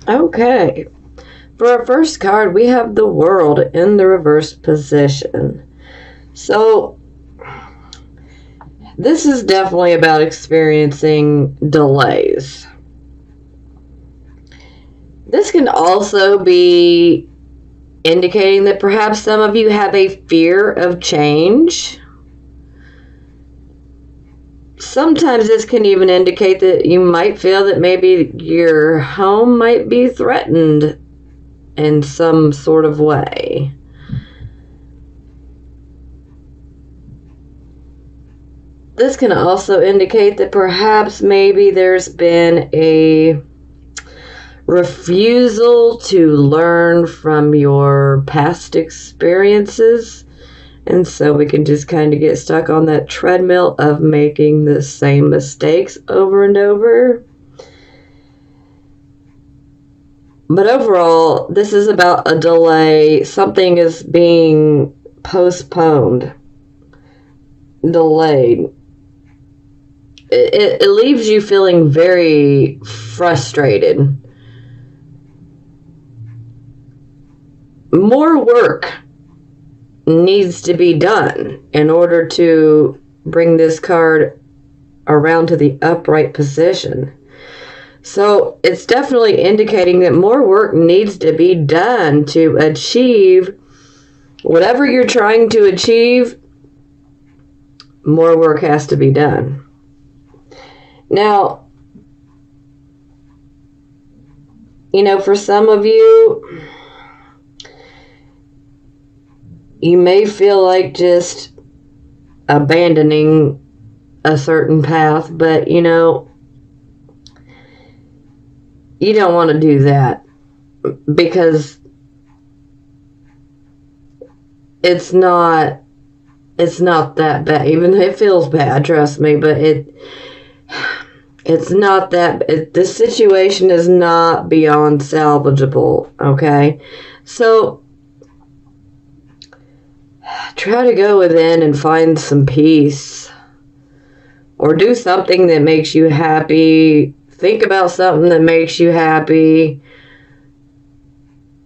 Okay. For our first card, we have the World in the reverse position. So, this is definitely about experiencing delays. This can also be indicating that perhaps some of you have a fear of change. Sometimes this can even indicate that you might feel that maybe your home might be threatened in some sort of way. This can also indicate that perhaps maybe there's been a refusal to learn from your past experiences. And so we can just kind of get stuck on that treadmill of making the same mistakes over and over. But overall, this is about a delay. Something is being postponed, delayed. It leaves you feeling very frustrated. More work needs to be done in order to bring this card around to the upright position. So it's definitely indicating that more work needs to be done to achieve whatever you're trying to achieve. More work has to be done. Now, for some of you, you may feel like just abandoning a certain path, but you don't want to do that because it's not that bad. Even though it feels bad, trust me, but it's not that. This situation is not beyond salvageable, okay? So try to go within and find some peace. Or do something that makes you happy. Think about something that makes you happy.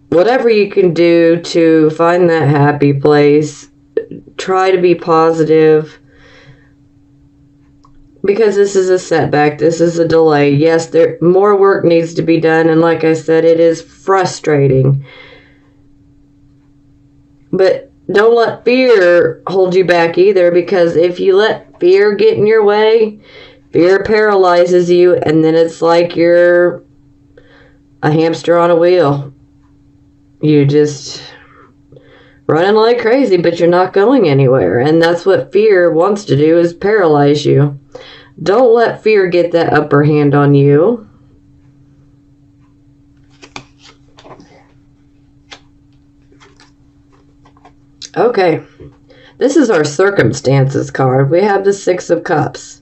Whatever you can do to find that happy place. Try to be positive. Because this is a setback. This is a delay. Yes, more work needs to be done. And like I said, it is frustrating. But don't let fear hold you back either, because if you let fear get in your way, fear paralyzes you, and then it's like you're a hamster on a wheel. You're just running like crazy, but you're not going anywhere. And that's what fear wants to do, is paralyze you. Don't let fear get that upper hand on you. Okay, this is our circumstances card. We have the Six of Cups.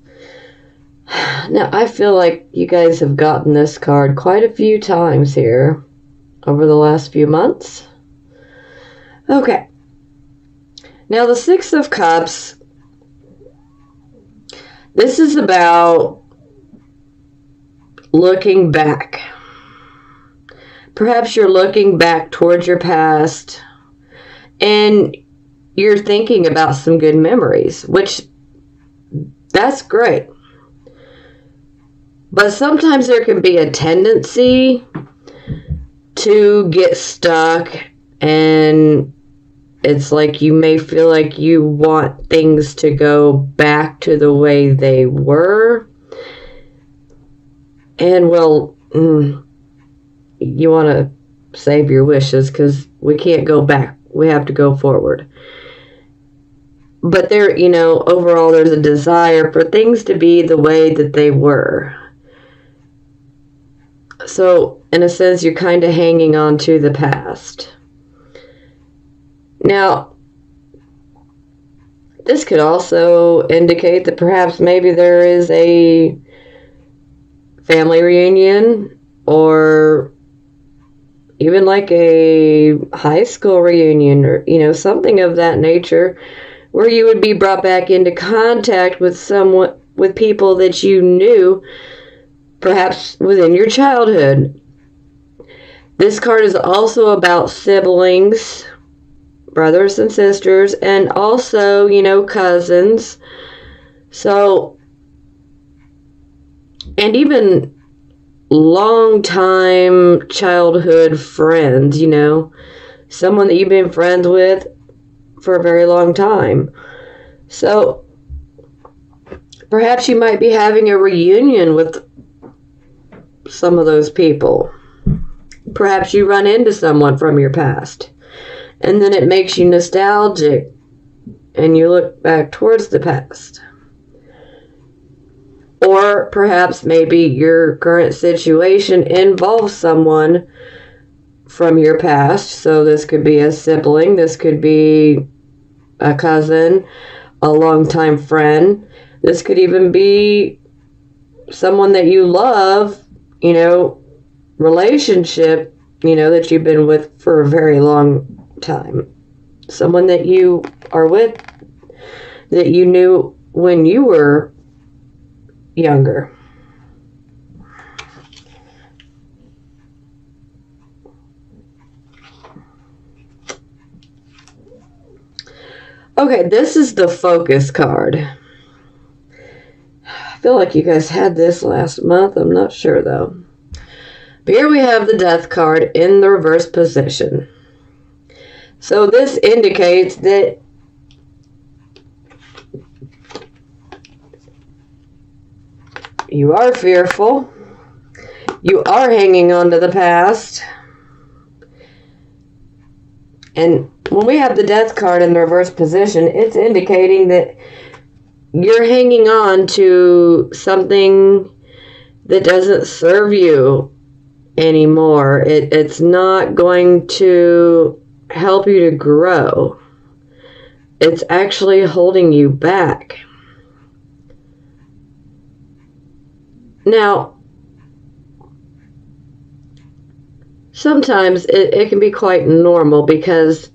Now, I feel like you guys have gotten this card quite a few times here over the last few months. Okay. Now, the Six of Cups, this is about looking back. Perhaps you're looking back towards your past and you're thinking about some good memories, which that's great. But sometimes there can be a tendency to get stuck, and it's like you may feel like you want things to go back to the way they were. And well, you want to save your wishes because we can't go back. We have to go forward. But there, overall there's a desire for things to be the way that they were. So, in a sense, you're kind of hanging on to the past. Now, this could also indicate that perhaps maybe there is a family reunion, or even like a high school reunion, or something of that nature, where you would be brought back into contact with people that you knew perhaps within your childhood. This card is also about siblings, brothers and sisters, and also, cousins. So, and even long-time childhood friends, someone that you've been friends with for a very long time. So, perhaps you might be having a reunion with some of those people. Perhaps you run into someone from your past, and then it makes you nostalgic, and you look back towards the past. Or perhaps maybe your current situation involves someone from your past. So this could be a sibling, this could be a cousin, a longtime friend. This could even be someone that you love, relationship, that you've been with for a very long time. Someone that you are with that you knew when you were younger. Okay, this is the focus card. I feel like you guys had this last month. I'm not sure though. But here we have the death card in the reverse position. So this indicates that you are fearful. You are hanging on to the past. And when we have the death card in the reverse position, it's indicating that you're hanging on to something that doesn't serve you anymore. It's not going to help you to grow. It's actually holding you back. Now, sometimes it can be quite normal because,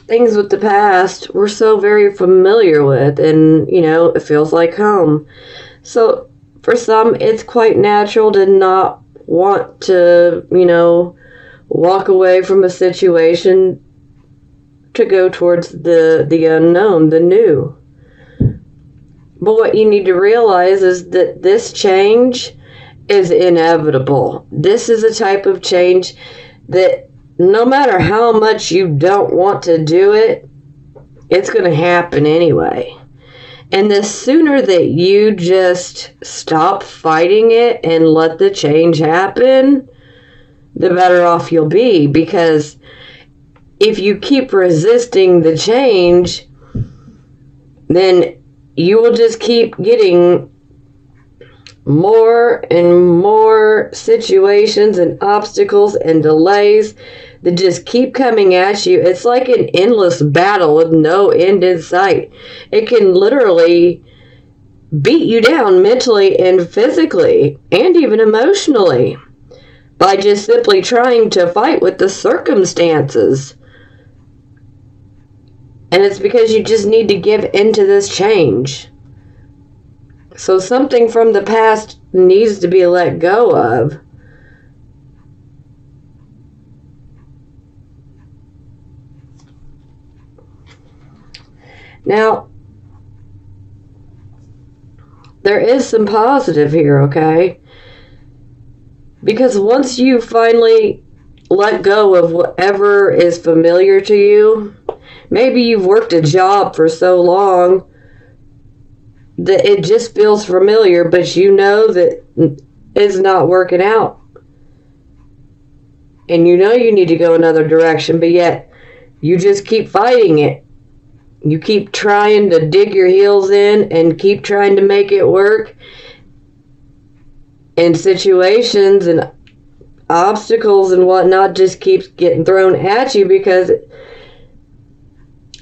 things with the past we're so very familiar with, and, it feels like home. So for some, it's quite natural to not want to, walk away from a situation to go towards the unknown, the new. But what you need to realize is that this change is inevitable. This is a type of change that no matter how much you don't want to do it, it's going to happen anyway. And the sooner that you just stop fighting it and let the change happen, the better off you'll be. Because if you keep resisting the change, then you will just keep getting more and more situations and obstacles and delays that just keep coming at you. It's like an endless battle with no end in sight. It can literally beat you down mentally and physically and even emotionally by just simply trying to fight with the circumstances. And it's because you just need to give into this change. So something from the past needs to be let go of. Now, there is some positive here, okay? Because once you finally let go of whatever is familiar to you, maybe you've worked a job for so long that it just feels familiar, but you know that it's not working out. And you know you need to go another direction, but yet you just keep fighting it. You keep trying to dig your heels in and keep trying to make it work. And situations and obstacles and whatnot just keeps getting thrown at you because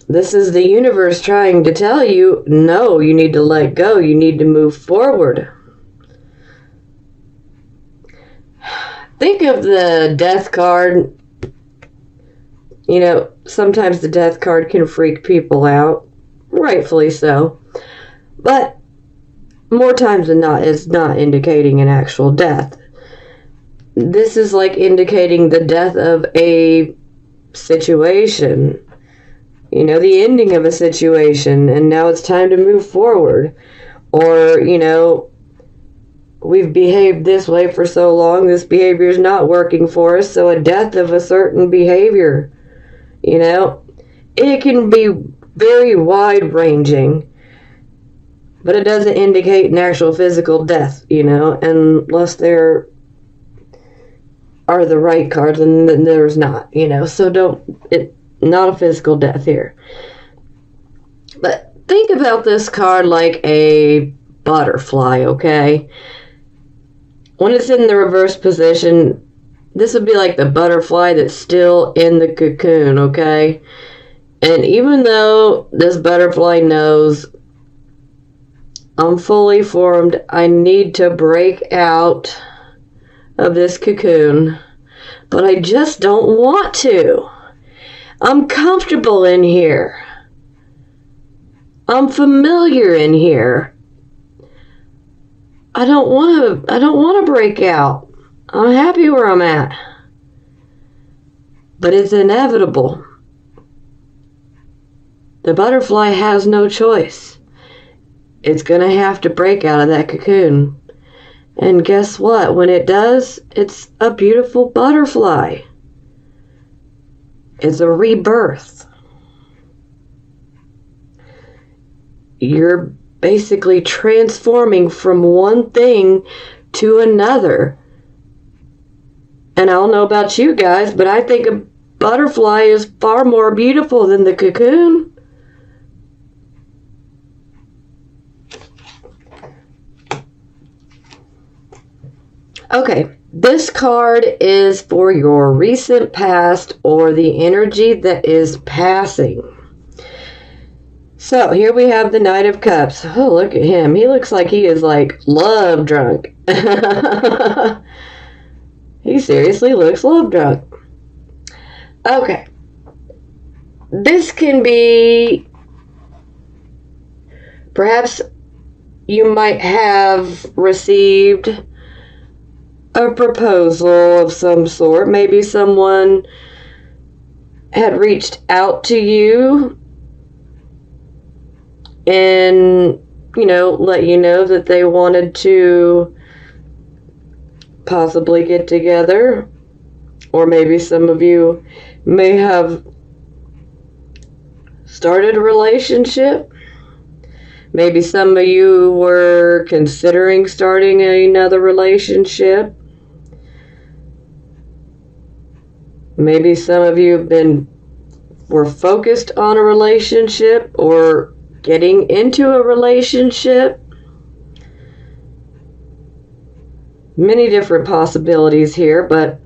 this is the universe trying to tell you, no, you need to let go. You need to move forward. Think of the death card. Sometimes the death card can freak people out. Rightfully so. But more times than not, it's not indicating an actual death. this is like indicating the death of a situation. You know, the ending of a situation, and now it's time to move forward. Or, you know, we've behaved this way for so long, this behavior is not working for us, so a death of a certain behavior. You know, it can be very wide-ranging, but it doesn't indicate an actual physical death, you know, unless there are the right cards, and then there's not, you know, so not a physical death here. But think about this card like a butterfly, okay? When it's in the reverse position, this would be like the butterfly that's still in the cocoon, okay? And even though this butterfly knows I'm fully formed, I need to break out of this cocoon, but I just don't want to. I'm comfortable in here. I'm familiar in here. I don't want to break out. I'm happy where I'm at. But it's inevitable. The butterfly has no choice. It's going to have to break out of that cocoon. And guess what? When it does, it's a beautiful butterfly. It's a rebirth. You're basically transforming from one thing to another. And I don't know about you guys, but I think a butterfly is far more beautiful than the cocoon. Okay, this card is for your recent past or the energy that is passing. So here we have the Knight of Cups. Oh, look at him. He looks like he is like love drunk. He seriously looks love drunk. Okay. This can be, perhaps you might have received a proposal of some sort. Maybe someone had reached out to you and, you know, let you know that they wanted to possibly get together. Or maybe some of you may have started a relationship. Maybe some of you were considering starting another relationship. Maybe some of you were focused on a relationship or getting into a relationship. Many different possibilities here, but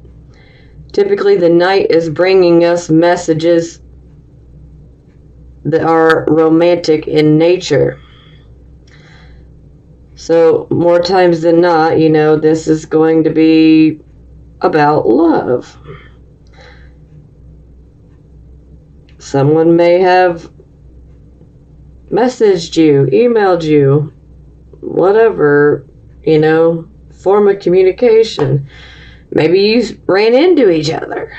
typically the Knight is bringing us messages that are romantic in nature. So more times than not, you know, this is going to be about love. Someone may have messaged you, emailed you, whatever, you know, form of communication. Maybe you ran into each other.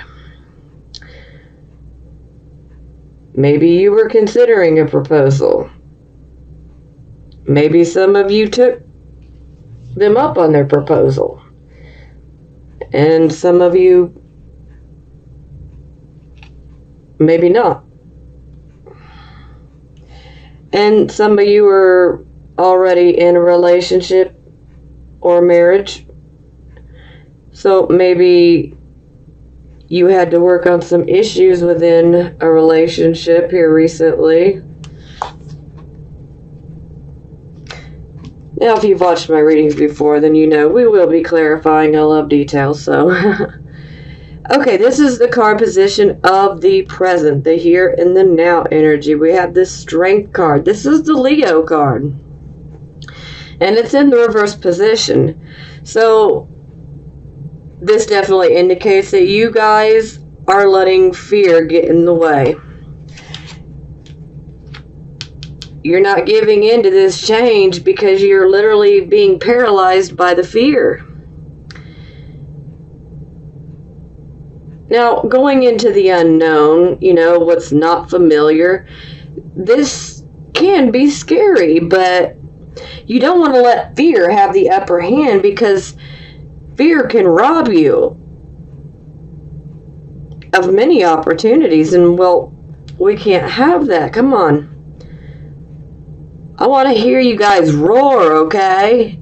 Maybe you were considering a proposal. Maybe some of you took them up on their proposal. And some of you maybe not. And some of you are already in a relationship or marriage. So maybe you had to work on some issues within a relationship here recently. Now, if you've watched my readings before, then you know we will be clarifying a lot of details, so... Okay, this is the card position of the present, the here and the now energy. We have this Strength card. This is the Leo card. And it's in the reverse position. So, this definitely indicates that you guys are letting fear get in the way. You're not giving in to this change because you're literally being paralyzed by the fear. Now, going into the unknown, what's not familiar, this can be scary, but you don't want to let fear have the upper hand, because fear can rob you of many opportunities, and well, we can't have that. Come on. I want to hear you guys roar, okay?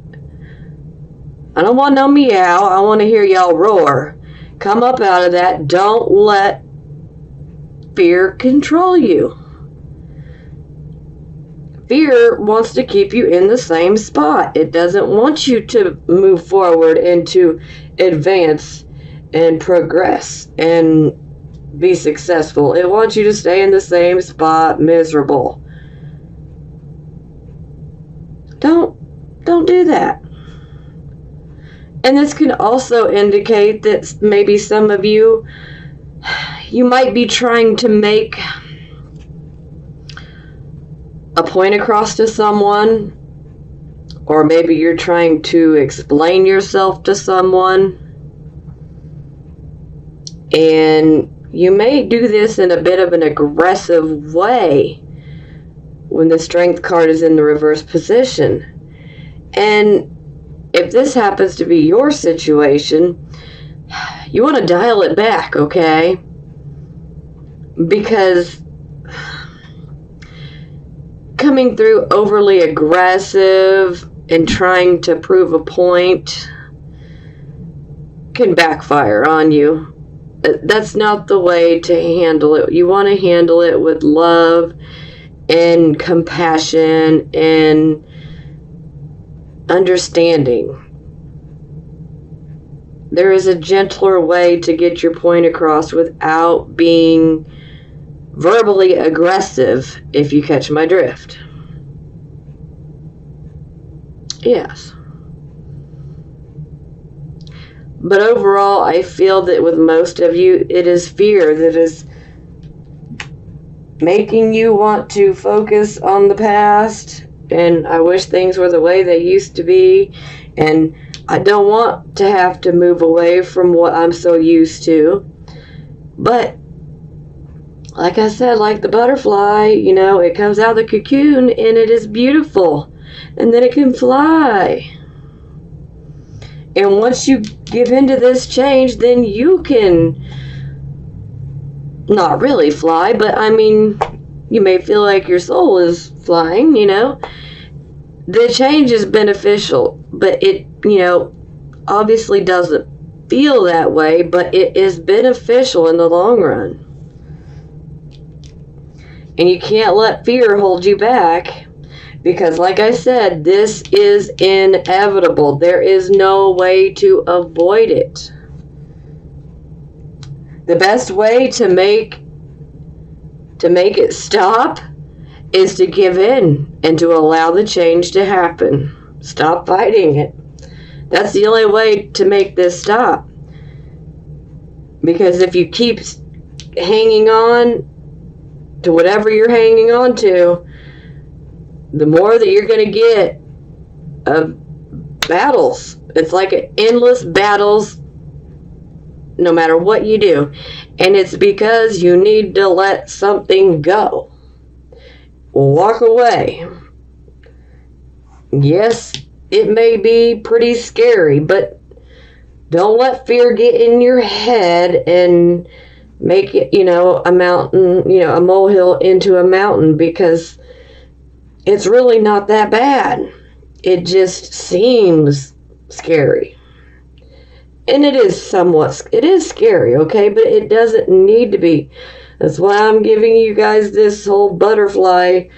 I don't want no meow. I want to hear y'all roar. Come up out of that. Don't let fear control you. Fear wants to keep you in the same spot. It doesn't want you to move forward and to advance and progress and be successful. It wants you to stay in the same spot, miserable. Don't do that. And this can also indicate that maybe some of you might be trying to make a point across to someone, or maybe you're trying to explain yourself to someone, and you may do this in a bit of an aggressive way when the Strength card is in the reverse position. And if this happens to be your situation, you want to dial it back, okay? Because coming through overly aggressive and trying to prove a point can backfire on you. That's not the way to handle it. You want to handle it with love and compassion and understanding. There is a gentler way to get your point across without being verbally aggressive, if you catch my drift. Yes. But overall, I feel that with most of you, it is fear that is making you want to focus on the past, and I wish things were the way they used to be, and I don't want to have to move away from what I'm so used to. But like I said, like the butterfly, it comes out of the cocoon and it is beautiful, and then it can fly. And once you give into this change, then you can not really fly, but I mean, you may feel like your soul is flying, The change is beneficial, but it, obviously doesn't feel that way, but it is beneficial in the long run. And you can't let fear hold you back, because like I said, this is inevitable. There is no way to avoid it. The best way to make it stop is to give in and to allow the change to happen. Stop fighting it. That's the only way to make this stop. Because if you keep hanging on to whatever you're hanging on to, the more that you're going to get of battles. It's like endless battles no matter what you do. And it's because you need to let something go. Walk away. Yes, it may be pretty scary, but don't let fear get in your head and make it, a mountain, a molehill into a mountain, because it's really not that bad. It just seems scary. And it is scary, okay? But it doesn't need to be. That's why I'm giving you guys this whole butterfly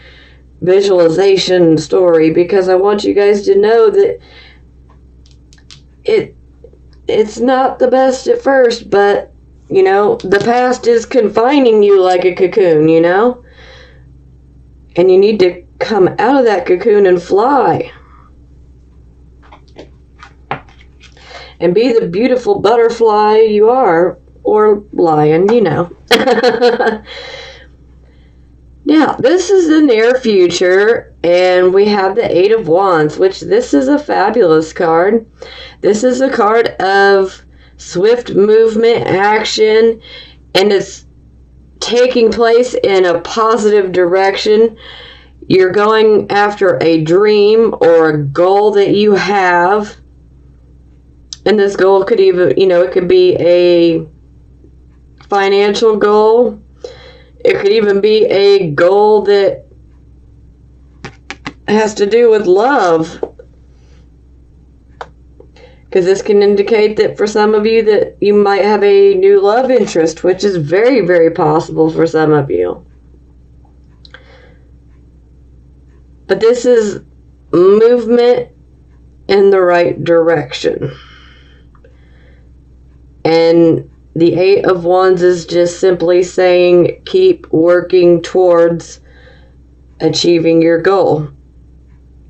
visualization story, because I want you guys to know that it's not the best at first, but, the past is confining you like a cocoon, And you need to come out of that cocoon and fly. And be the beautiful butterfly you are, or lion, Now, this is the near future, and we have the Eight of Wands, which this is a fabulous card. This is a card of swift movement, action, and it's taking place in a positive direction. You're going after a dream or a goal that you have. And this goal could even, it could be a financial goal. It could even be a goal that has to do with love. Because this can indicate that for some of you that you might have a new love interest, which is very, very possible for some of you. But this is movement in the right direction. And the Eight of Wands is just simply saying, keep working towards achieving your goal.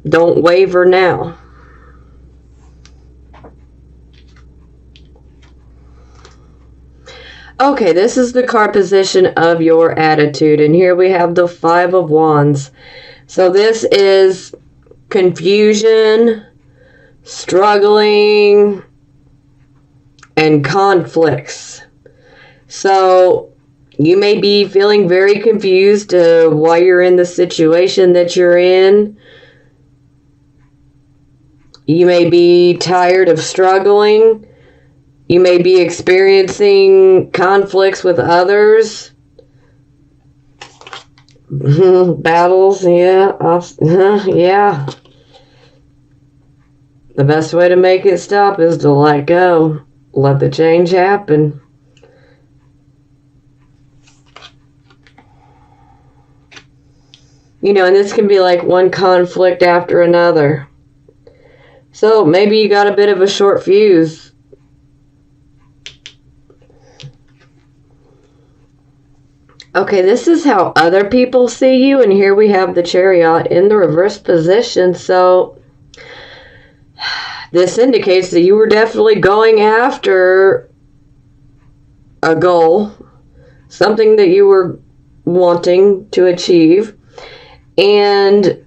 Don't waver now. Okay, this is the card position of your attitude. And here we have the Five of Wands. So this is confusion, struggling, and conflicts. So you may be feeling very confused why you're in the situation that you're in. You may be tired of struggling. You may be experiencing conflicts with others. Battles, yeah. Yeah. The best way to make it stop is to let go. Let the change happen. And this can be like one conflict after another. So maybe you got a bit of a short fuse. Okay, this is how other people see you, and here we have the Chariot in the reverse position. So this indicates that you were definitely going after a goal, something that you were wanting to achieve, and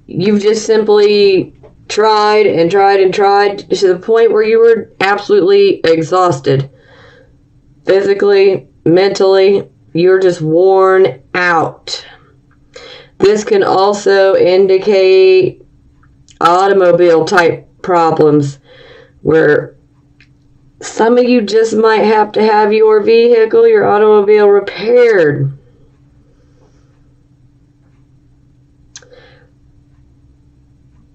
you've just simply tried and tried and tried to the point where you were absolutely exhausted. Physically, mentally, you're just worn out. This can also indicate automobile type problems where some of you just might have to have your vehicle, your automobile repaired.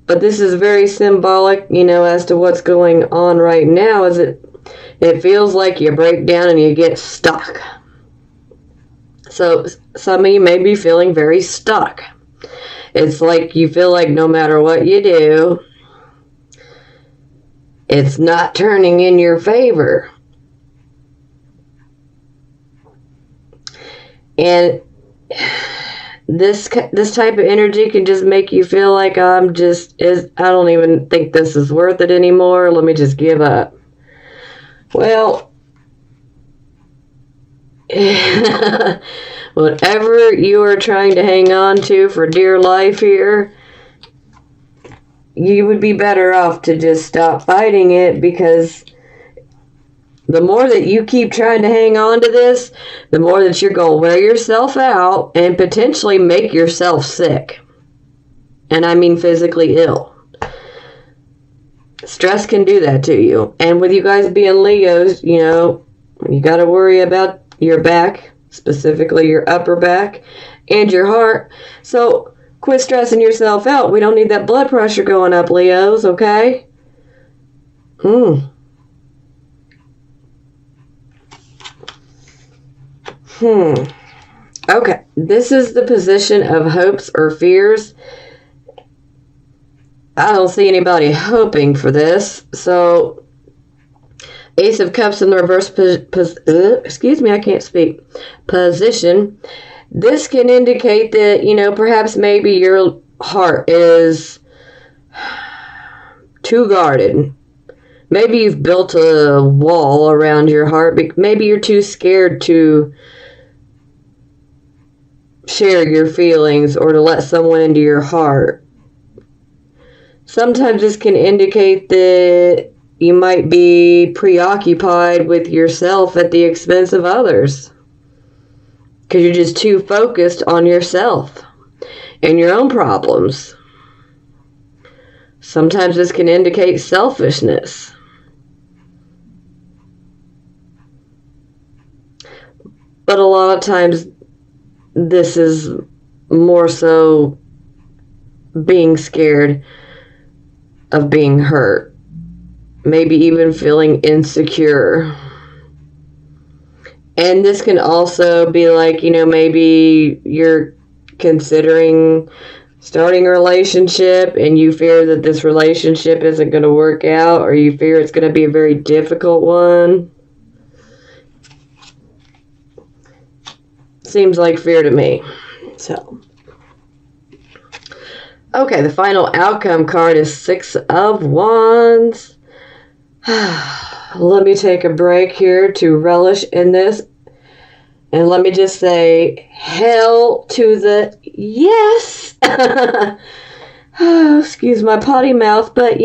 But this is very symbolic, as to what's going on right now. Is it feels like you break down and you get stuck. So some of you may be feeling very stuck. It's like you feel like no matter what you do, it's not turning in your favor. And this type of energy can just make you feel like I don't even think this is worth it anymore. Let me just give up. Well, whatever you are trying to hang on to for dear life here, you would be better off to just stop fighting it, because the more that you keep trying to hang on to this, the more that you're going to wear yourself out and potentially make yourself sick. And I mean physically ill. Stress can do that to you. And with you guys being Leos, you got to worry about your back, specifically your upper back, and your heart. So quit stressing yourself out. We don't need that blood pressure going up, Leos, okay? Okay, this is the position of hopes or fears. I don't see anybody hoping for this. So Ace of Cups in the reverse position. This can indicate that, perhaps maybe your heart is too guarded. Maybe you've built a wall around your heart. Maybe you're too scared to share your feelings or to let someone into your heart. Sometimes this can indicate that you might be preoccupied with yourself at the expense of others. Because you're just too focused on yourself and your own problems. Sometimes this can indicate selfishness. But a lot of times this is more so being scared of being hurt. Maybe even feeling insecure. And this can also be like, maybe you're considering starting a relationship and you fear that this relationship isn't going to work out, or you fear it's going to be a very difficult one. Seems like fear to me. So, okay, the final outcome card is 6 of Wands. Let me take a break here to relish in this. And let me just say, hell to the yes! Oh, excuse my potty mouth, but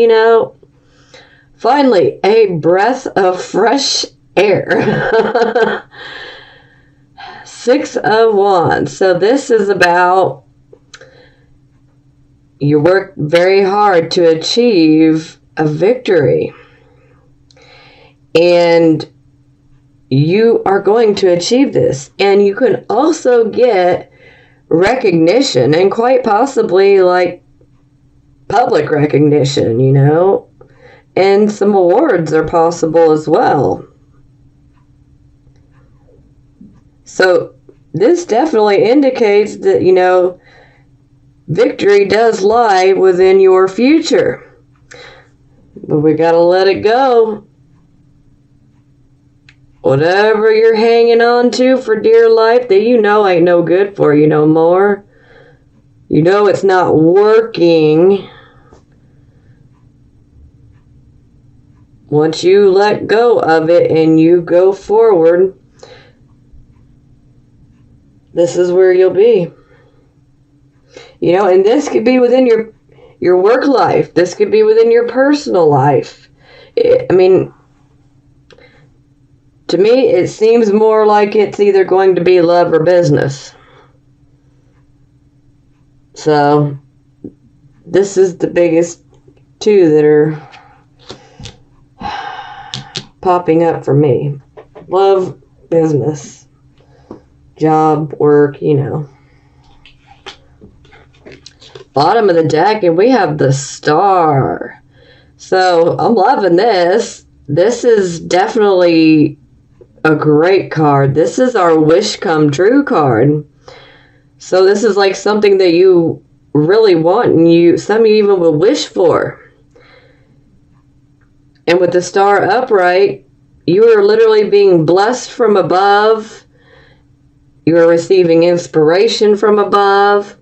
finally, a breath of fresh air. 6 of Wands. So this is about you work very hard to achieve a victory. And you are going to achieve this. And you can also get recognition, and quite possibly like public recognition, and some awards are possible as well. So this definitely indicates that, victory does lie within your future. But we gotta let it go. Whatever you're hanging on to for dear life that ain't no good for you no more. It's not working. Once you let go of it and you go forward, this is where you'll be. And this could be within your work life. This could be within your personal life. To me, it seems more like it's either going to be love or business. So, this is the biggest two that are popping up for me. Love, business, job, work, Bottom of the deck, and we have the Star. So, I'm loving this. This is definitely a great card. This is our wish come true card. So this is like something that you really want, and some of you even will wish for. And with the Star upright, you are literally being blessed from above. You are receiving inspiration from above.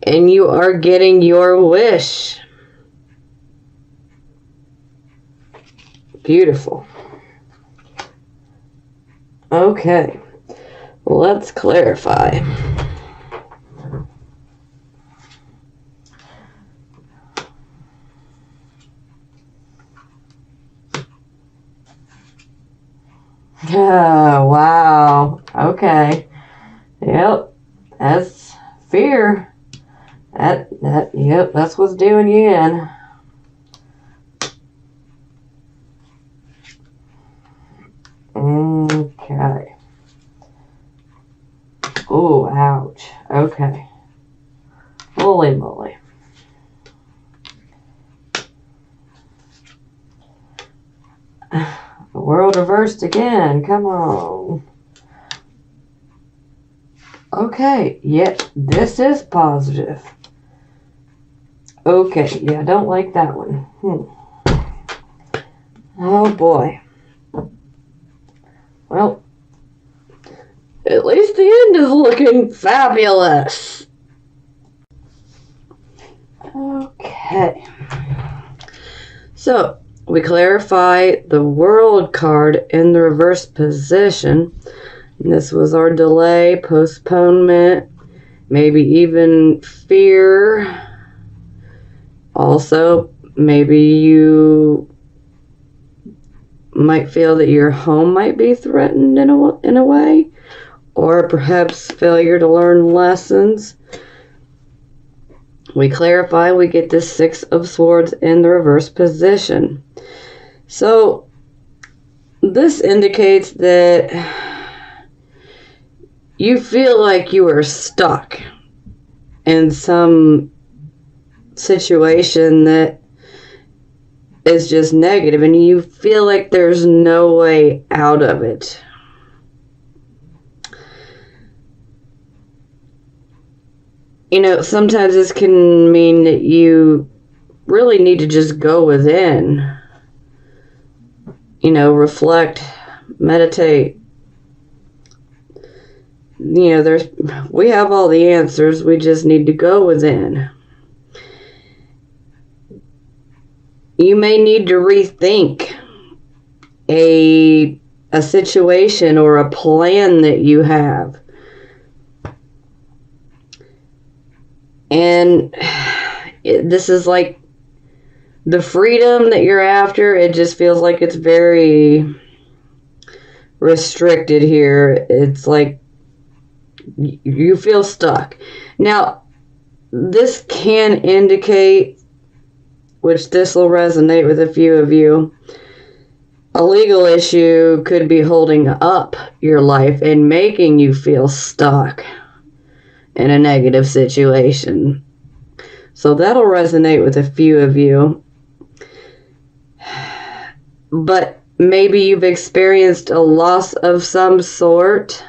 And you are getting your wish. Beautiful. Okay, let's clarify. Oh, wow. Okay. Yep, that's fear. Yep, that's what's doing you in. Okay. Oh, ouch. Okay. Holy moly. The world reversed again. Come on. Okay. Yep, this is positive. Okay. Yeah, I don't like that one. Oh, boy. Well, at least the end is looking fabulous. Okay. So, we clarify the World card in the reverse position. And this was our delay, postponement, maybe even fear. Also, maybe you might feel that your home might be threatened in a way, or perhaps failure to learn lessons. We clarify, we get the Six of Swords in the reverse position. So this indicates that you feel like you are stuck in some situation that is just negative, and you feel like there's no way out of it. You know, sometimes this can mean that you really need to just go within. You know, reflect, meditate. You know, we have all the answers. We just need to go within. You may need to rethink a situation or a plan that you have. And this is like the freedom that you're after. It just feels like it's very restricted here. It's like you feel stuck. Now, this can indicate, which this will resonate with a few of you, a legal issue could be holding up your life and making you feel stuck in a negative situation. So that'll resonate with a few of you. But maybe you've experienced a loss of some sort,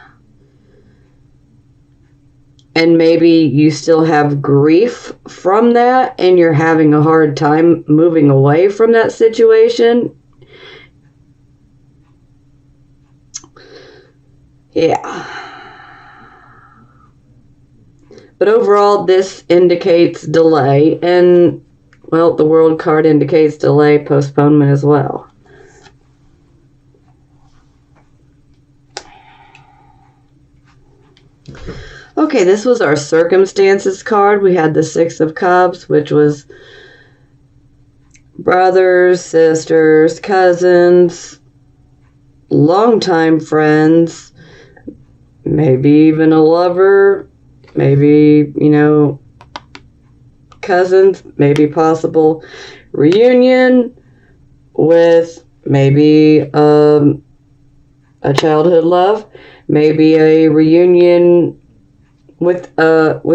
and maybe you still have grief from that, and you're having a hard time moving away from that situation. Yeah. But overall, this indicates delay, and, well, the World card indicates delay, postponement as well. Okay, this was our circumstances card. We had the Six of Cups, which was brothers, sisters, cousins, longtime friends, maybe even a lover, maybe, you know, cousins, maybe possible reunion with maybe a childhood love, maybe a reunion with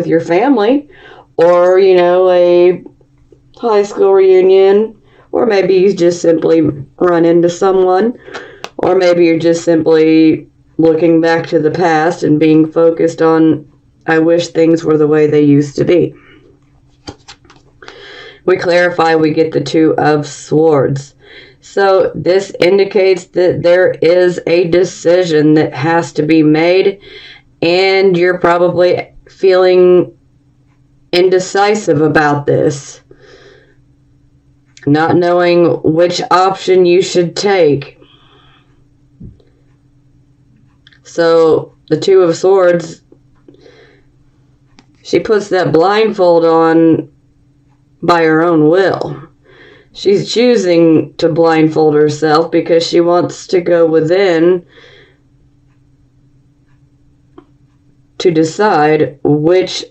your family, or, you know, a high school reunion, or maybe you just simply run into someone, or maybe you're just simply looking back to the past and being focused on, I wish things were the way they used to be. We clarify, we get the Two of Swords. So this indicates that there is a decision that has to be made, and you're probably feeling indecisive about this, not knowing which option you should take. So the Two of Swords, she puts that blindfold on by her own will. She's choosing to blindfold herself because she wants to go within to decide which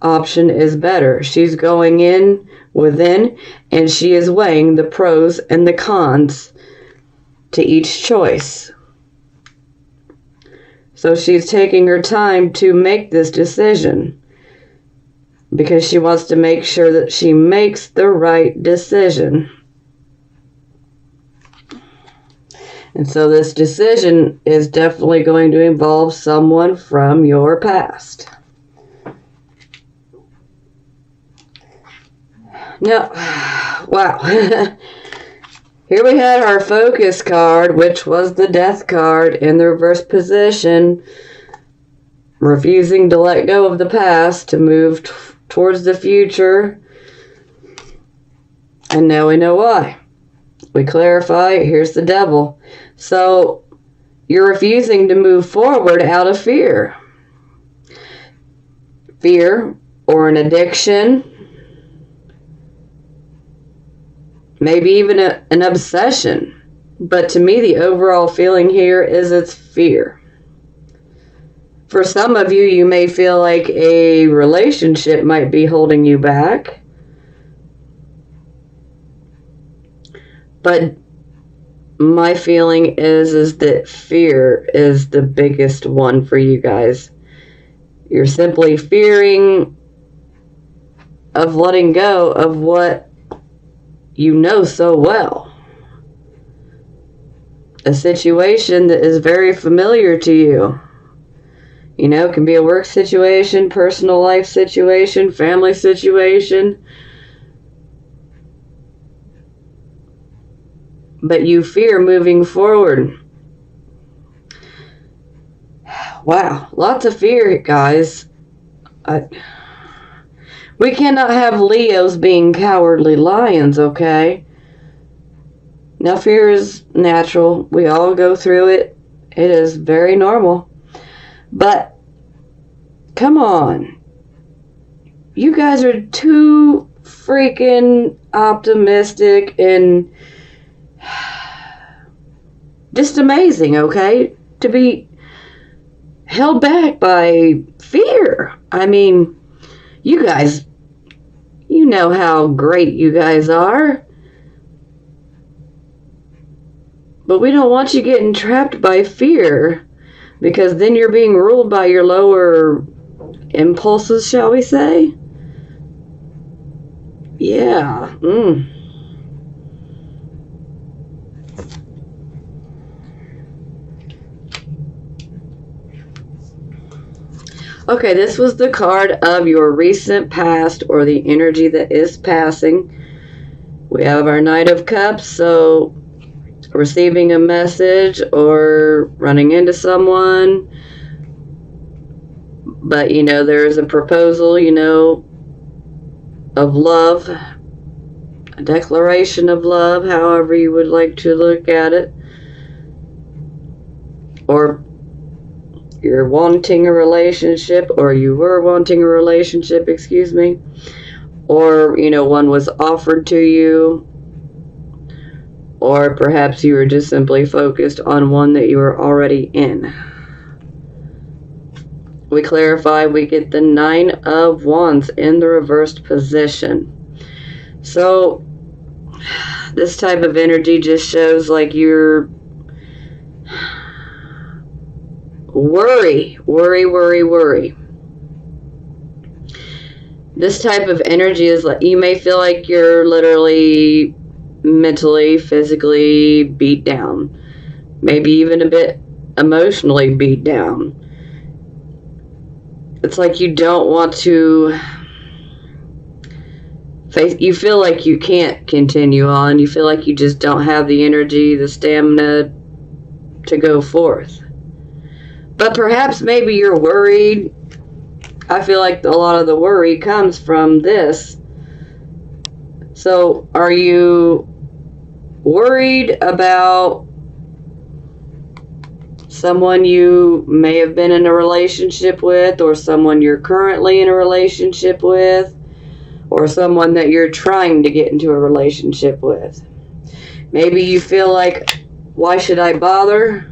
option is better. She's going in within, and she is weighing the pros and the cons to each choice. So she's taking her time to make this decision because she wants to make sure that she makes the right decision. And so this decision is definitely going to involve someone from your past. Now, wow. Here we had our focus card, which was the Death card in the reverse position, refusing to let go of the past to move towards the future. And now we know why. We clarify, here's the Devil. So you're refusing to move forward out of fear. Fear or an addiction. Maybe even an obsession. But to me, the overall feeling here is it's fear. For some of you, you may feel like a relationship might be holding you back. But my feeling is that fear is the biggest one for you guys. You're simply fearing of letting go of what you know so well. A situation that is very familiar to you. You know, it can be a work situation, personal life situation, family situation. But you fear moving forward. Wow, lots of fear, guys. We cannot have Leos being cowardly lions, okay? Now, fear is natural. We all go through it. It is very normal. But, come on. You guys are too freaking optimistic and just amazing, okay? To be held back by fear. I mean, you guys, you know how great you guys are. But we don't want you getting trapped by fear, because then you're being ruled by your lower impulses, shall we say? Yeah. Okay, this was the card of your recent past, or the energy that is passing. We have our Knight of Cups, so receiving a message or running into someone. But, you know, there's a proposal, you know, of love, a declaration of love, however you would like to look at it. Or you're wanting a relationship, or you were wanting a relationship, excuse me. Or, you know, one was offered to you. Or perhaps you were just simply focused on one that you were already in. We clarify, we get the 9 of Wands in the reversed position. So, this type of energy just shows like you're worry. This type of energy is like, you may feel like you're literally mentally, physically beat down. Maybe even a bit emotionally beat down. It's like you don't want to face, you feel like you can't continue on. You feel like you just don't have the energy, the stamina to go forth. But perhaps maybe you're worried. I feel like a lot of the worry comes from this. So, are you worried about someone you may have been in a relationship with, or someone you're currently in a relationship with, or someone that you're trying to get into a relationship with? Maybe you feel like, why should I bother?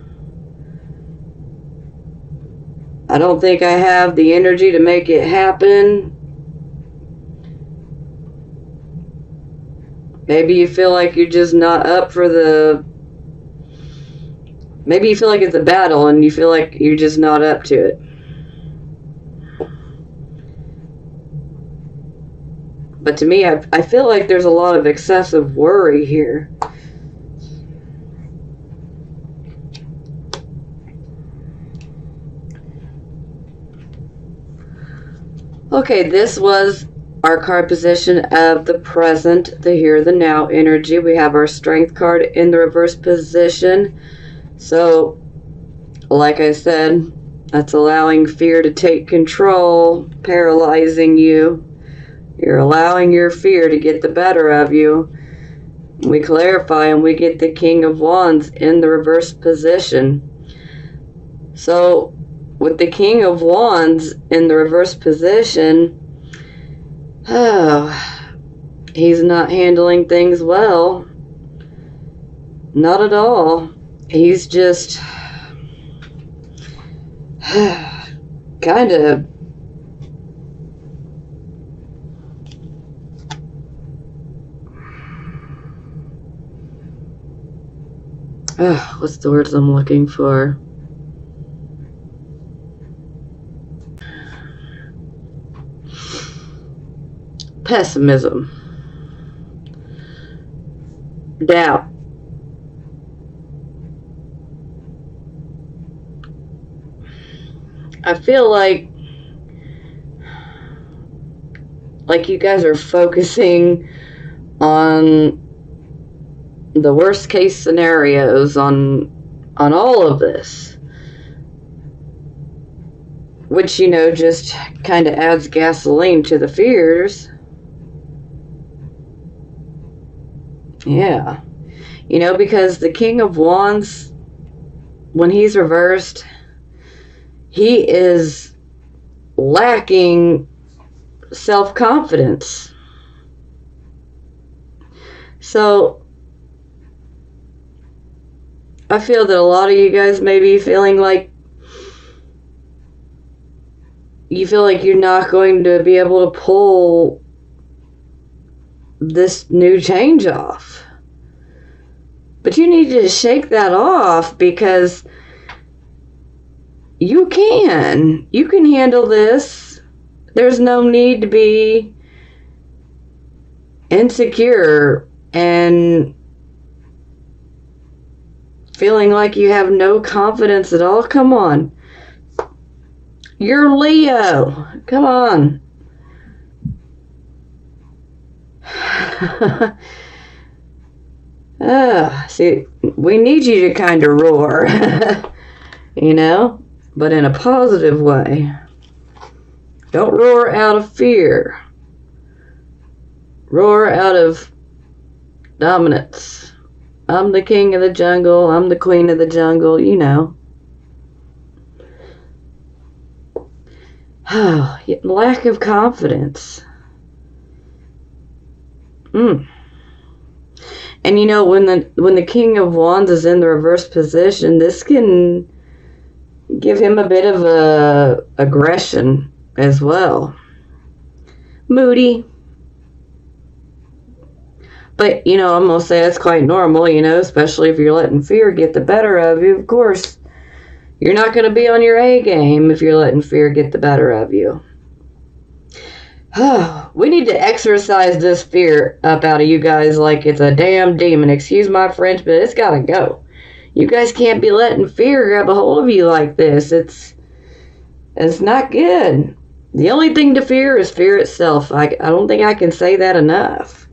I don't think I have the energy to make it happen. Maybe you feel like you're just not up for the... Maybe you feel like it's a battle and you feel like you're just not up to it. But to me, I feel like there's a lot of excessive worry here. Okay, this was our card position of the present, the here, the now energy. We have our strength card in the reverse position. So, like I said, that's allowing fear to take control, paralyzing you. You're allowing your fear to get the better of you. We clarify and we get the King of Wands in the reverse position. So, with the King of Wands in the reverse position, he's not handling things well. not at all. He's just kind of what's the words I'm looking for? Pessimism. Doubt. I feel like you guys are focusing on the worst case scenarios on all of this, which, you know, just kind of adds gasoline to the fears. Yeah. You know, because the King of Wands, when he's reversed, he is lacking self-confidence. So I feel that a lot of you guys may be feeling like you feel like you're not going to be able to pull this new change off. But you need to shake that off, because you can handle this. There's no need to be insecure and feeling like you have no confidence at all. Come on. You're Leo. Come on. See, we need you to kind of roar, you know, but in a positive way. Don't roar out of fear. Roar out of dominance. I'm the king of the jungle. I'm the queen of the jungle, you know. Lack of confidence. And you know, when the King of Wands is in the reverse position, this can give him a bit of aggression as well. Moody. But, you know, I'm going to say that's quite normal, you know, especially if you're letting fear get the better of you. Of course, you're not going to be on your A game if you're letting fear get the better of you. We need to exorcise this fear up out of you guys like it's a damn demon. Excuse my French, but it's got to go. You guys can't be letting fear grab a hold of you like this. It's not good. The only thing to fear is fear itself. I don't think I can say that enough.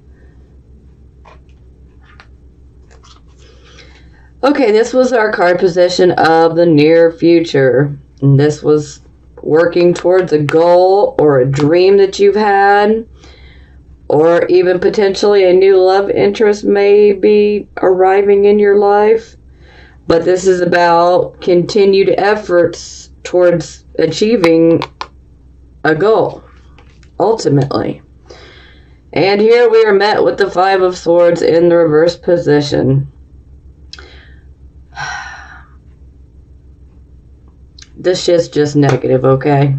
Okay, this was our card position of the near future. And this was working towards a goal or a dream that you've had, or even potentially a new love interest may be arriving in your life. But this is about continued efforts towards achieving a goal, ultimately. And here we are met with the Five of Swords in the reverse position. This shit's just negative, okay?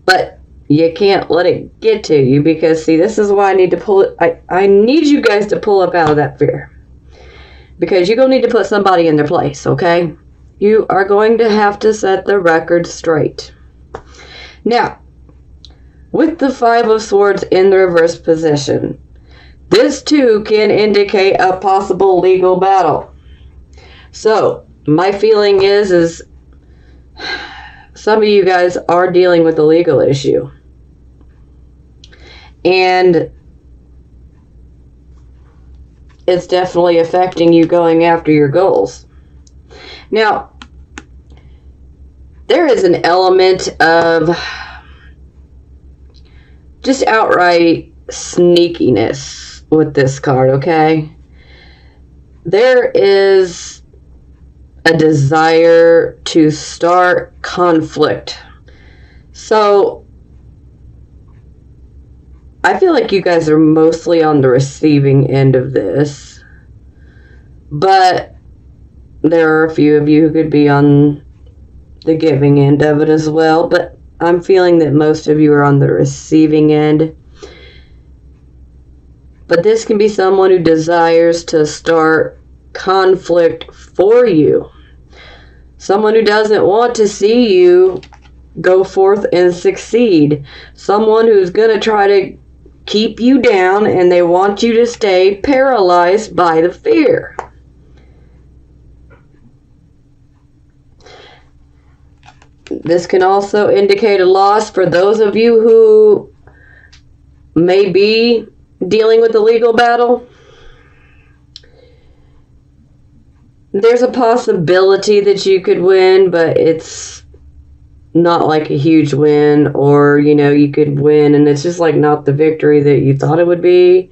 But you can't let it get to you, because, see, this is why I need to pull it. I need you guys to pull up out of that fear. Because you're going to need to put somebody in their place, okay? You are going to have to set the record straight. Now, with the Five of Swords in the reverse position, this too can indicate a possible legal battle. So, my feeling is some of you guys are dealing with a legal issue. And it's definitely affecting you going after your goals. Now, there is an element of just outright sneakiness with this card, okay? There is a desire to start conflict. So I feel like you guys are mostly on the receiving end of this. But there are a few of you who could be on the giving end of it as well. But I'm feeling that most of you are on the receiving end. But this can be someone who desires to start conflict for you. Someone who doesn't want to see you go forth and succeed. Someone who's going to try to keep you down, and they want you to stay paralyzed by the fear. This can also indicate a loss for those of you who may be dealing with a legal battle. There's a possibility that you could win, but it's not like a huge win, or, you could win and it's just like not the victory that you thought it would be.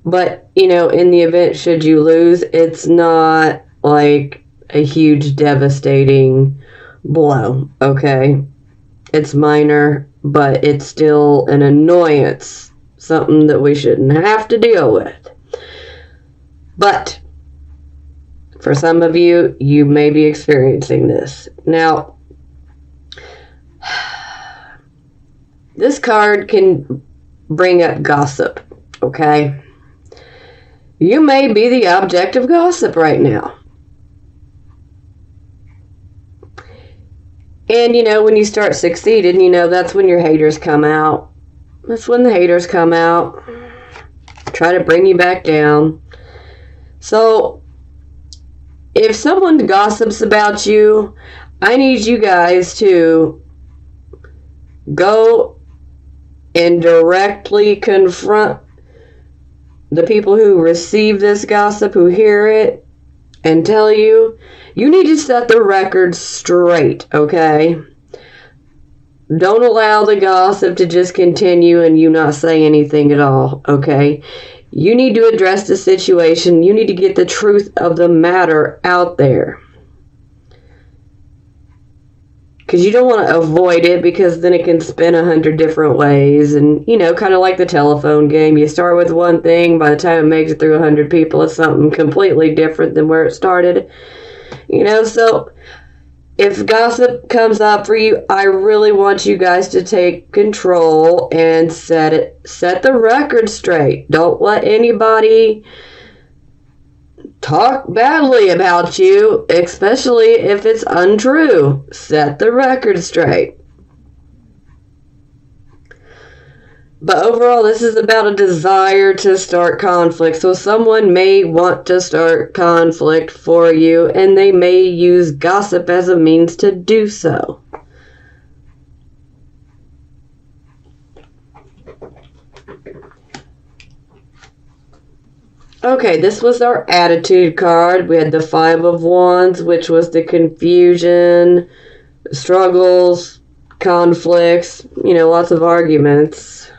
But, in the event should you lose, it's not like a huge devastating blow, okay? It's minor, but it's still an annoyance, something that we shouldn't have to deal with. But for some of you, you may be experiencing this. Now, this card can bring up gossip, okay? You may be the object of gossip right now. And, when you start succeeding, that's when your haters come out. That's when the haters come out. Try to bring you back down. So, if someone gossips about you, I need you guys to go and directly confront the people who receive this gossip, who hear it, and tell you, you need to set the record straight, okay? Don't allow the gossip to just continue and you not say anything at all, okay? You need to address the situation. You need to get the truth of the matter out there. Because you don't want to avoid it, because then it can spin 100 different ways. And, kind of like the telephone game. You start with one thing. By the time it makes it through 100 people, it's something completely different than where it started. So if gossip comes up for you, I really want you guys to take control and set the record straight. Don't let anybody talk badly about you, especially if it's untrue. Set the record straight. But overall, this is about a desire to start conflict. So someone may want to start conflict for you, and they may use gossip as a means to do so. Okay, this was our attitude card. We had the 5 of Wands, which was the confusion, struggles, conflicts, lots of arguments.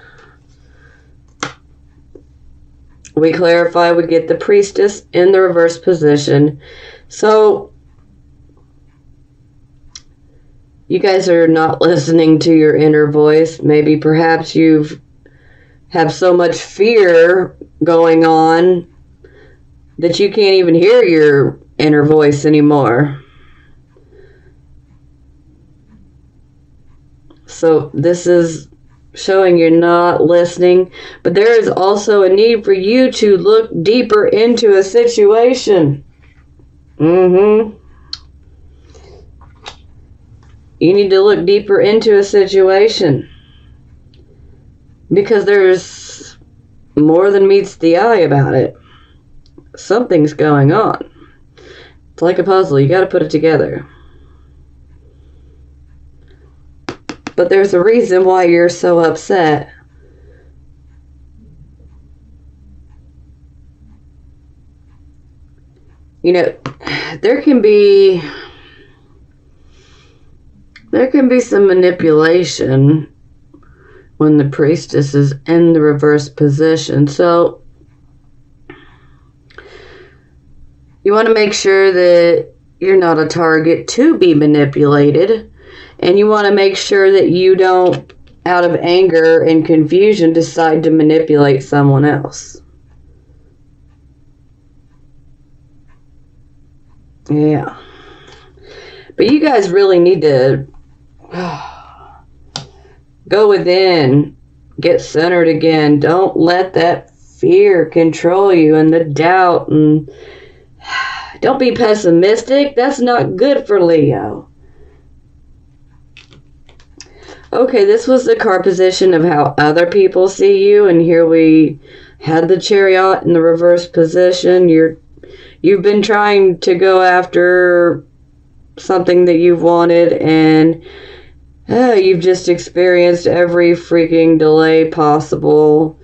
We clarify, we get the Priestess in the reverse position. So, you guys are not listening to your inner voice. Maybe perhaps you've have so much fear going on that you can't even hear your inner voice anymore. So this is showing you're not listening, but there is also a need for you to look deeper into a situation. You need to look deeper into a situation, because there's more than meets the eye about it. Something's going on. It's like a puzzle. You got to put it together. But there's a reason why you're so upset. There can be some manipulation when the Priestess is in the reverse position. So you want to make sure that you're not a target to be manipulated. And you want to make sure that you don't, out of anger and confusion, decide to manipulate someone else. Yeah. But you guys really need to go within, get centered again. Don't let that fear control you and the doubt, and don't be pessimistic. That's not good for Leo. Okay, this was the card position of how other people see you, and here we had the Chariot in the reverse position. You've been trying to go after something that you've wanted, and you've just experienced every freaking delay possible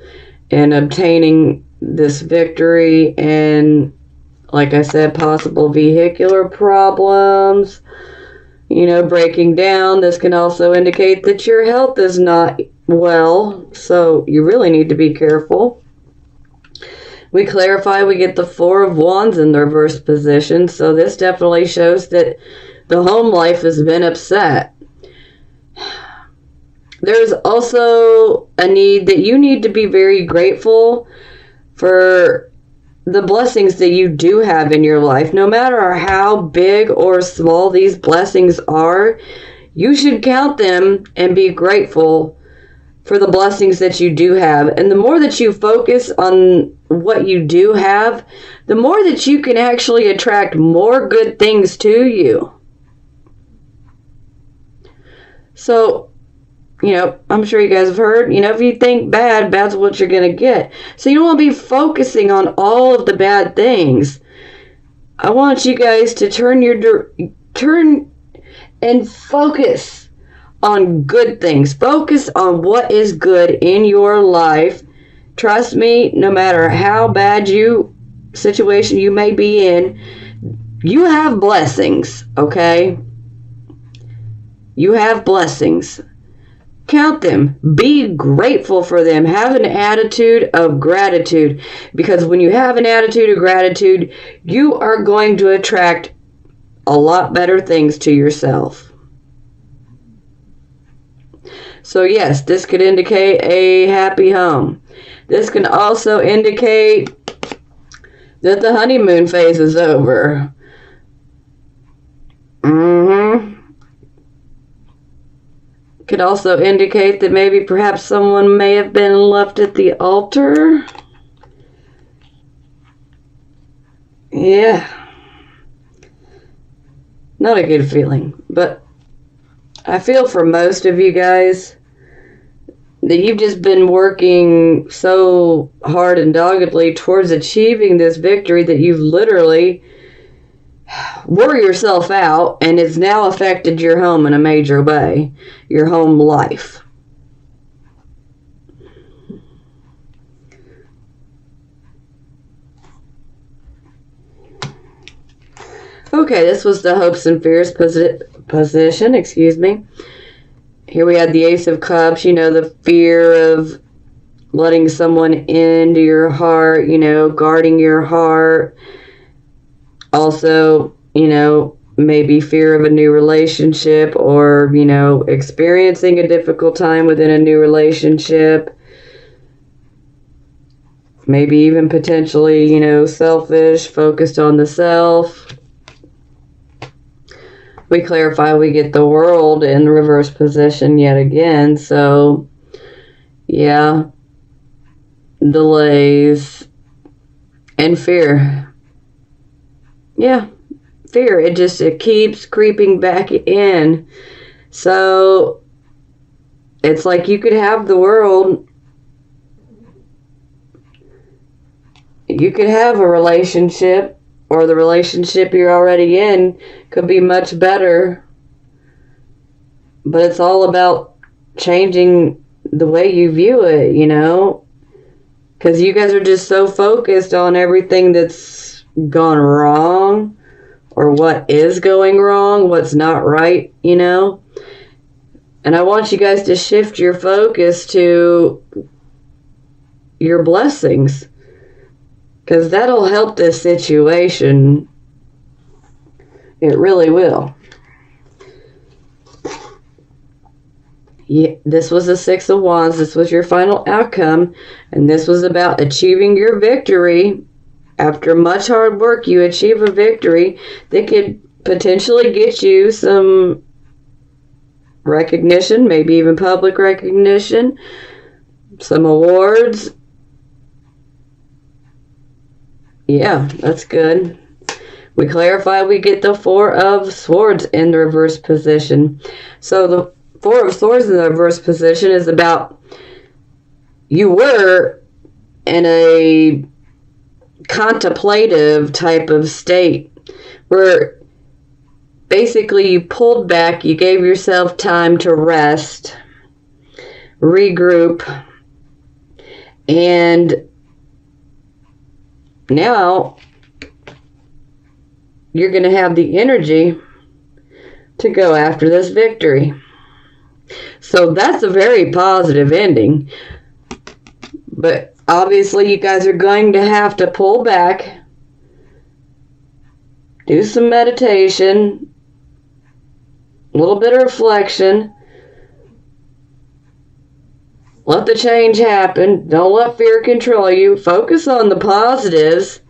in obtaining this victory, and like I said, possible vehicular problems, breaking down. This can also indicate that your health is not well, so you really need to be careful. We clarify, we get the Four of Wands in the reverse position, so this definitely shows that the home life has been upset. There's also a need that you need to be very grateful for the blessings that you do have in your life. No matter how big or small these blessings are, you should count them and be grateful for the blessings that you do have. And the more that you focus on what you do have, the more that you can actually attract more good things to you. So, I'm sure you guys have heard, if you think bad, bad's what you're going to get. So you don't want to be focusing on all of the bad things. I want you guys to turn and focus on good things. Focus on what is good in your life. Trust me, no matter how bad situation you may be in, you have blessings, okay? You have blessings. Count them. Be grateful for them. Have an attitude of gratitude. Because when you have an attitude of gratitude, you are going to attract a lot better things to yourself. So yes, this could indicate a happy home. This can also indicate that the honeymoon phase is over. Could also indicate that maybe perhaps someone may have been left at the altar. Yeah. Not a good feeling. But I feel for most of you guys that you've just been working so hard and doggedly towards achieving this victory that you've literally wore yourself out, and it's now affected your home in a major way, your home life. Okay, this was the hopes and fears position, Here we had the Ace of Cups, the fear of letting someone into your heart, guarding your heart. Also, maybe fear of a new relationship, or, experiencing a difficult time within a new relationship. Maybe even potentially, selfish, focused on the self. We clarify, we get the World in reverse position yet again. So, yeah, delays and fear. Yeah, fear. It keeps creeping back in. So it's like you could have the World. You could have a relationship, or the relationship you're already in could be much better. But it's all about changing the way you view it, Because you guys are just so focused on everything that's gone wrong, or what is going wrong, what's not right, And I want you guys to shift your focus to your blessings, because that'll help this situation. It really will. Yeah, this was the Six of Wands. This was your final outcome, and this was about achieving your victory after much hard work, you achieve a victory that could potentially get you some recognition, maybe even public recognition, some awards. Yeah, that's good. We clarify we get the Four of Swords in the reverse position. So the Four of Swords in the reverse position is about you were in a contemplative type of state where basically you pulled back, you gave yourself time to rest, regroup, and now you're going to have the energy to go after this victory. So that's a very positive ending. But obviously you guys are going to have to pull back, do some meditation, a little bit of reflection, let the change happen, don't let fear control you, focus on the positives,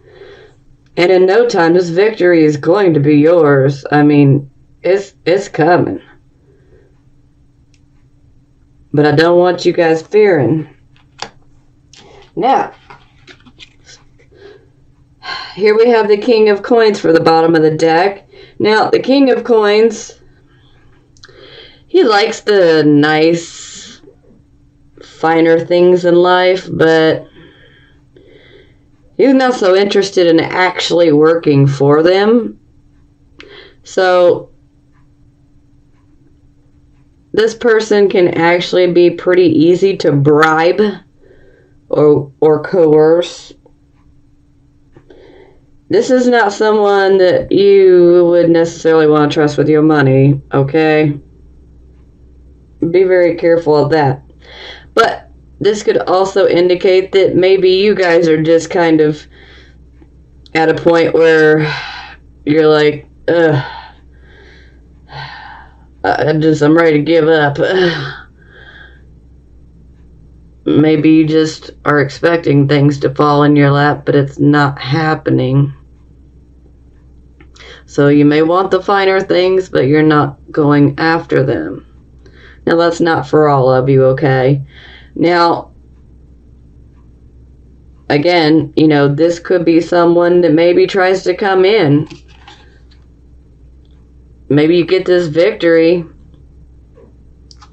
and in no time this victory is going to be yours. I mean, it's coming. But I don't want you guys fearing. Now, here we have the King of Coins for the bottom of the deck. Now, the King of Coins, he likes the nice, finer things in life, but he's not so interested in actually working for them. So, this person can actually be pretty easy to bribe or coerce. This is not someone that you would necessarily want to trust with your money, okay? Be very careful of that. But this could also indicate that maybe you guys are just kind of at a point where you're like, I'm ready to give up. Maybe you just are expecting things to fall in your lap, but it's not happening. So you may want the finer things, but you're not going after them. Now, that's not for all of you, okay? Now, again, this could be someone that maybe tries to come in. Maybe you get this victory.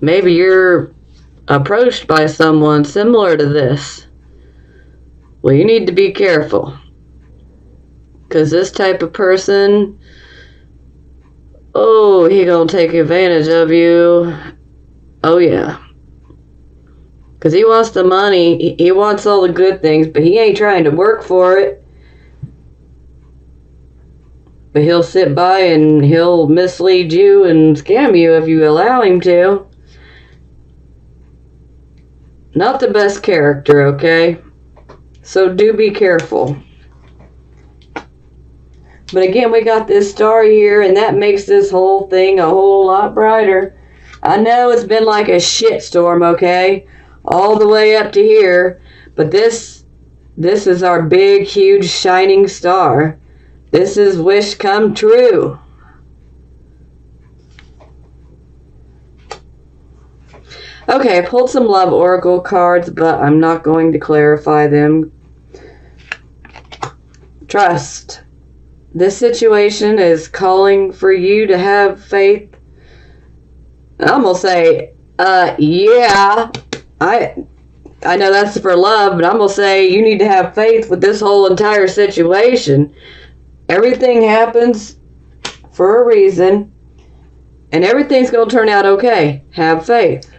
Maybe you're approached by someone similar to this. Well, you need to be careful. Because this type of person, he gonna take advantage of you. Oh, yeah. Because he wants the money. He wants all the good things, but he ain't trying to work for it. But he'll sit by and he'll mislead you and scam you if you allow him to. Not the best character, okay? So do be careful. But again, we got this star here, and that makes this whole thing a whole lot brighter. I know it's been like a shitstorm, okay? All the way up to here. But this is our big, huge, shining star. This is wish come true. Okay, I pulled some love oracle cards, but I'm not going to clarify them. Trust. This situation is calling for you to have faith. I'm going to say, yeah, I know that's for love, but I'm going to say you need to have faith with this whole entire situation. Everything happens for a reason, and everything's going to turn out okay. Have faith.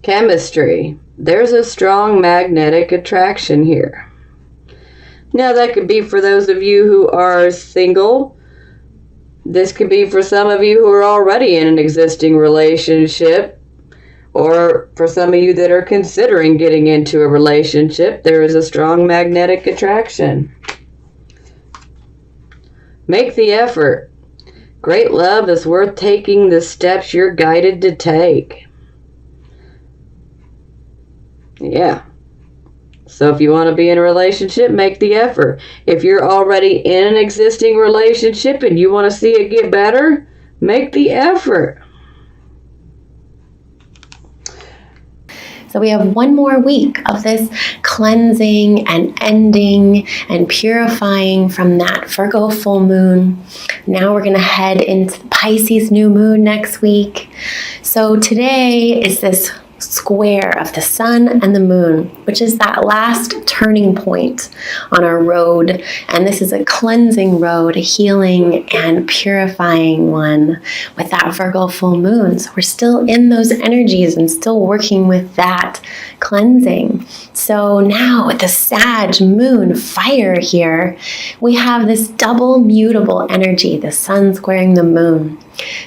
Chemistry. There's a strong magnetic attraction here. Now, that could be for those of you who are single. This could be for some of you who are already in an existing relationship. Or for some of you that are considering getting into a relationship, there is a strong magnetic attraction. Make the effort. Great love is worth taking the steps you're guided to take. Yeah. So if you want to be in a relationship, make the effort. If you're already in an existing relationship and you want to see it get better, make the effort. So we have one more week of this cleansing and ending and purifying from that Virgo full moon. Now we're going to head into the Pisces new moon next week. So today is this square of the sun and the moon, which is that last turning point on our road. And this is a cleansing road, a healing and purifying one with that Virgo full moon. So we're still in those energies and still working with that cleansing. So now with the Sag moon fire here, we have this double mutable energy, the sun squaring the moon.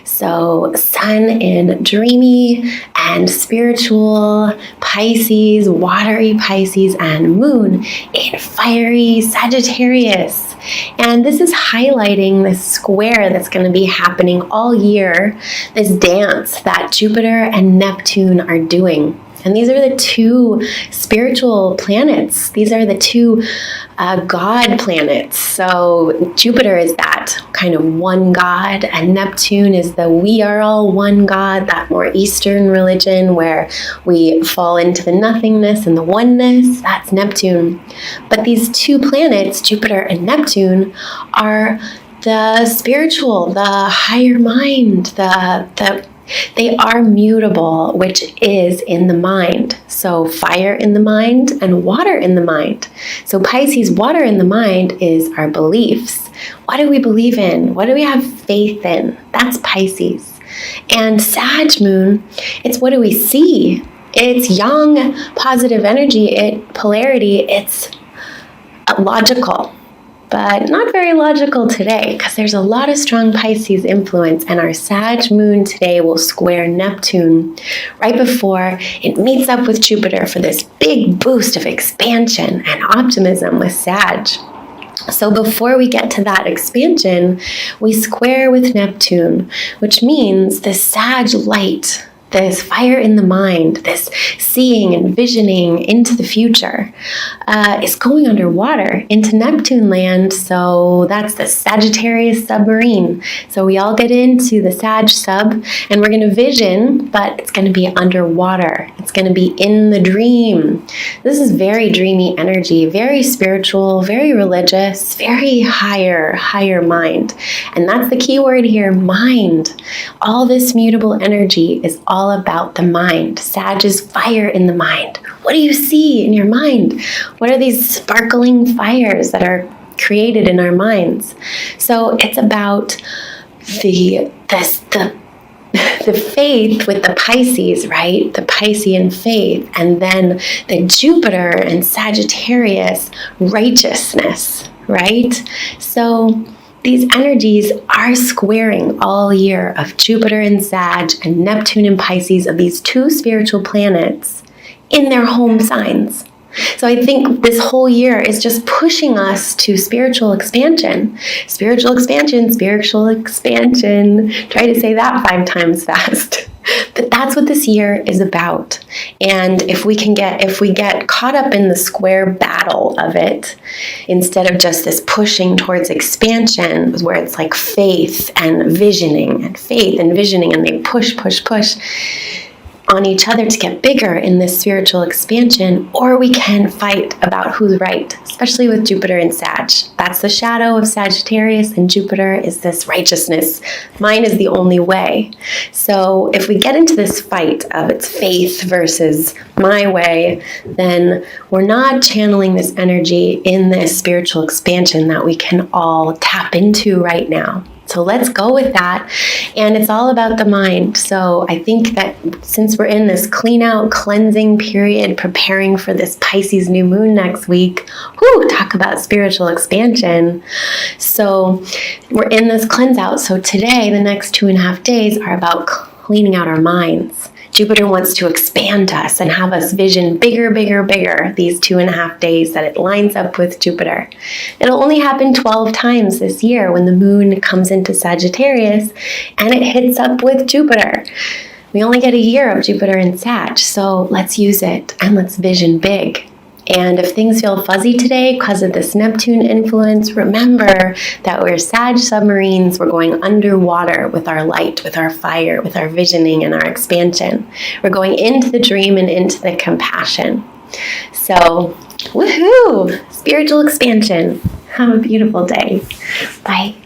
So sun in dreamy and spiritual Pisces, watery Pisces, and moon in fiery Sagittarius. And this is highlighting this square that's going to be happening all year, this dance that Jupiter and Neptune are doing. And these are the two spiritual planets. These are the two God planets. So Jupiter is that kind of one God, and Neptune is the we are all one God, that more Eastern religion where we fall into the nothingness and the oneness. That's Neptune. But these two planets, Jupiter and Neptune, are the spiritual, the higher mind, they are mutable, which is in the mind. So fire in the mind and water in the mind. So Pisces, water in the mind, is our beliefs. What do we believe in? What do we have faith in? That's Pisces. And Sag moon, it's what do we see? It's yang, positive energy, polarity, it's logical. But not very logical today because there's a lot of strong Pisces influence, and our Sag moon today will square Neptune right before it meets up with Jupiter for this big boost of expansion and optimism with Sag. So before we get to that expansion, we square with Neptune, which means the Sag light, this fire in the mind, this seeing and visioning into the future, is going underwater into Neptune land. So that's the Sagittarius submarine. So we all get into the Sag sub and we're going to vision, but it's going to be underwater. It's going to be in the dream. This is very dreamy energy, very spiritual, very religious, very higher mind. And that's the key word here, mind. All this mutable energy is all about the mind. Sag is fire in the mind. What do you see in your mind? What are these sparkling fires that are created in our minds? So it's about the faith with the Pisces, right? The Piscean faith, and then the Jupiter and Sagittarius righteousness, right? So these energies are squaring all year of Jupiter and Sag and Neptune and Pisces, of these two spiritual planets in their home signs. So I think this whole year is just pushing us to spiritual expansion. Spiritual expansion, spiritual expansion. Try to say that 5 times fast. But that's what this year is about. And if we get caught up in the square battle of it, instead of just this pushing towards expansion, where it's like faith and visioning, and they push on each other to get bigger in this spiritual expansion, or we can fight about who's right, especially with Jupiter and Sag. That's the shadow of Sagittarius, and Jupiter is this righteousness. Mine is the only way. So if we get into this fight of it's faith versus my way, then we're not channeling this energy in this spiritual expansion that we can all tap into right now. So let's go with that. And it's all about the mind. So I think that since we're in this clean out, cleansing period, preparing for this Pisces new moon next week, talk about spiritual expansion. So we're in this cleanse out. So today, the next 2.5 days are about cleaning out our minds. Jupiter wants to expand us and have us vision bigger, these 2.5 days that it lines up with Jupiter. It'll only happen 12 times this year when the moon comes into Sagittarius and it hits up with Jupiter. We only get a year of Jupiter and Sag, so let's use it and let's vision big. And if things feel fuzzy today because of this Neptune influence, remember that we're Sag submarines. We're going underwater with our light, with our fire, with our visioning and our expansion. We're going into the dream and into the compassion. So, woohoo! Spiritual expansion. Have a beautiful day. Bye.